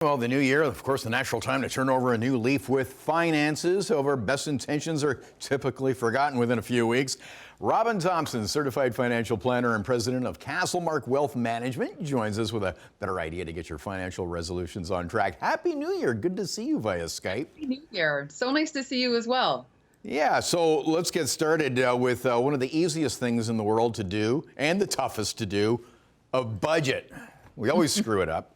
Well, the new year, of course, the natural time to turn over a new leaf with finances. However, best intentions are typically forgotten within a few weeks. Robyn Thompson, certified financial planner and president of Castlemark Wealth Management, joins us with a better idea to get your financial resolutions on track. Happy New Year. Good to see you via Skype. Happy New Year. So nice to see you as well. Yeah, so let's get started with one of the easiest things in the world to do and the toughest to do, a budget. We always screw it up.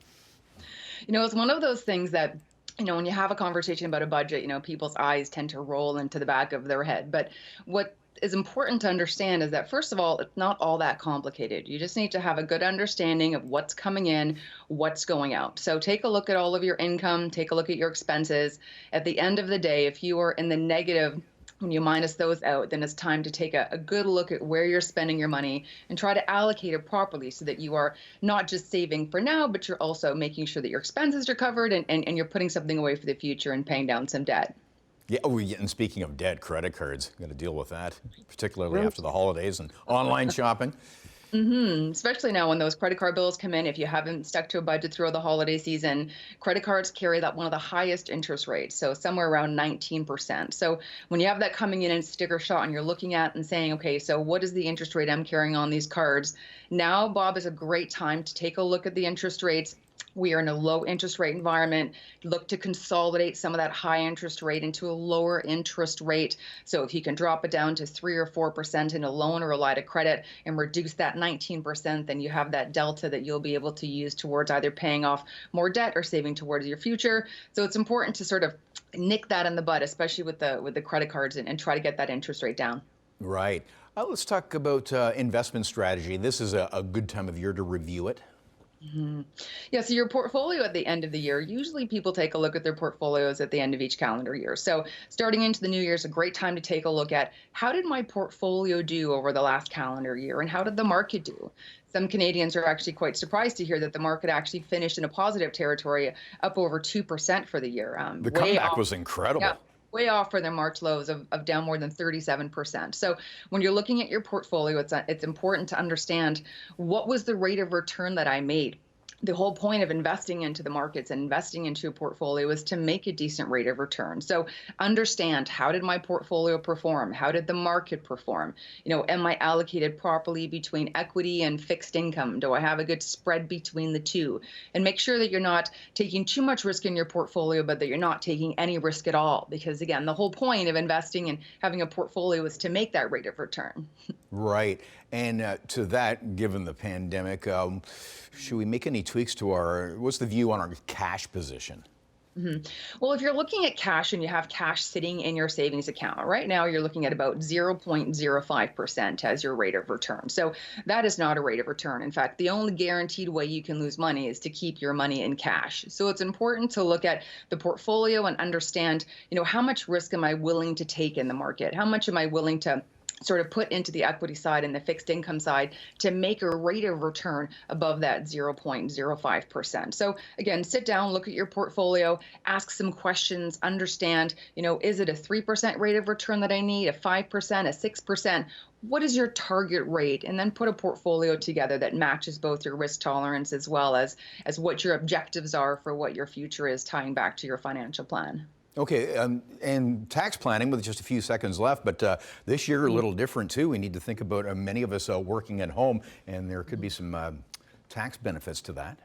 You know, it's one of those things that, when you have a conversation about a budget, people's eyes tend to roll into the back of their head. But what is important to understand is that, first of all, it's not all that complicated. You just need to have a good understanding of what's coming in, what's going out. So take a look at all of your income, take a look at your expenses. At the end of the day, if you are in the negative, when you minus those out, then it's time to take a good look at where you're spending your money and try to allocate it properly so that you are not just saving for now, but you're also making sure that your expenses are covered and you're putting something away for the future and paying down some debt. Yeah, and speaking of debt, credit cards, got to deal with that, particularly after the holidays and online shopping. Especially now when those credit card bills come in, if you haven't stuck to a budget through the holiday season, credit cards carry that one of the highest interest rates, so somewhere around 19%. So when you have that coming in and sticker shot and you're looking at and saying, okay, so what is the interest rate I'm carrying on these cards? Now, Bob, is a great time to take a look at the interest rates. We are in a low interest rate environment. Look to consolidate some of that high interest rate into a lower interest rate. So if you can drop it down to 3 or 4% in a loan or a line of credit and reduce that 19%, then you have that delta that you'll be able to use towards either paying off more debt or saving towards your future. So it's important to sort of nick that in the bud, especially with the credit cards, and try to get that interest rate down. Right. Let's talk about investment strategy. This is a good time of year to review it. Yeah, so your portfolio at the end of the year, usually people take a look at their portfolios at the end of each calendar year. So starting into the new year is a great time to take a look at how did my portfolio do over the last calendar year and how did the market do? Some Canadians are actually quite surprised to hear that the market actually finished in a positive territory, up over 2% for the year. The comeback was incredible. Yeah. Way off for their March lows of down more than 37%. So when you're looking at your portfolio, it's important to understand what was the rate of return that I made. The whole point of investing into the markets and investing into a portfolio is to make a decent rate of return. So understand, how did my portfolio perform? How did the market perform? Am I allocated properly between equity and fixed income? Do I have a good spread between the two? And make sure that you're not taking too much risk in your portfolio, but that you're not taking any risk at all. Because again, the whole point of investing and having a portfolio is to make that rate of return. Right. And to that, given the pandemic, should we make any tweaks to what's the view on our cash position? Well, if you're looking at cash and you have cash sitting in your savings account, right now you're looking at about 0.05% as your rate of return. So that is not a rate of return. In fact, the only guaranteed way you can lose money is to keep your money in cash. So it's important to look at the portfolio and understand, how much risk am I willing to take in the market? How much am I willing to sort of put into the equity side and the fixed income side to make a rate of return above that 0.05%. So again, sit down, look at your portfolio, ask some questions, understand, is it a 3% rate of return that I need, a 5%, a 6%? What is your target rate? And then put a portfolio together that matches both your risk tolerance as well as what your objectives are for what your future is, tying back to your financial plan. Okay, and tax planning with just a few seconds left, but this year a little different too. We need to think about many of us working at home, and there could be some tax benefits to that.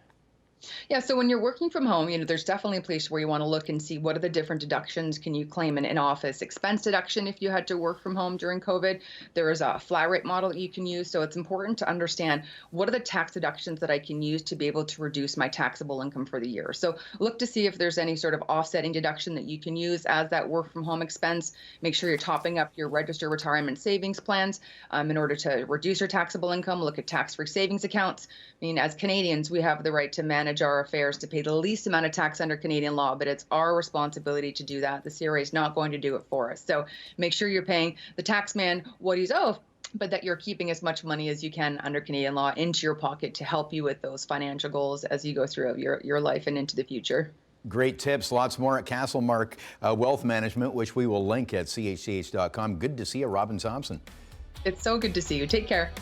Yeah, so when you're working from home, there's definitely a place where you want to look and see what are the different deductions can you claim in office. Expense deduction if you had to work from home during COVID. There is a flat rate model that you can use. So it's important to understand what are the tax deductions that I can use to be able to reduce my taxable income for the year. So look to see if there's any sort of offsetting deduction that you can use as that work from home expense. Make sure you're topping up your registered retirement savings plans in order to reduce your taxable income. Look at tax-free savings accounts. As Canadians, we have the right to manage our affairs to pay the least amount of tax under Canadian law, but it's our responsibility to do that. The CRA is not going to do it for us. So make sure you're paying the tax man what he's owed, but that you're keeping as much money as you can under Canadian law into your pocket to help you with those financial goals as you go through your life and into the future. Great tips, lots more at Castlemark Wealth Management, which we will link at chch.com. Good to see you, Robyn Thompson. It's so good to see you. Take care.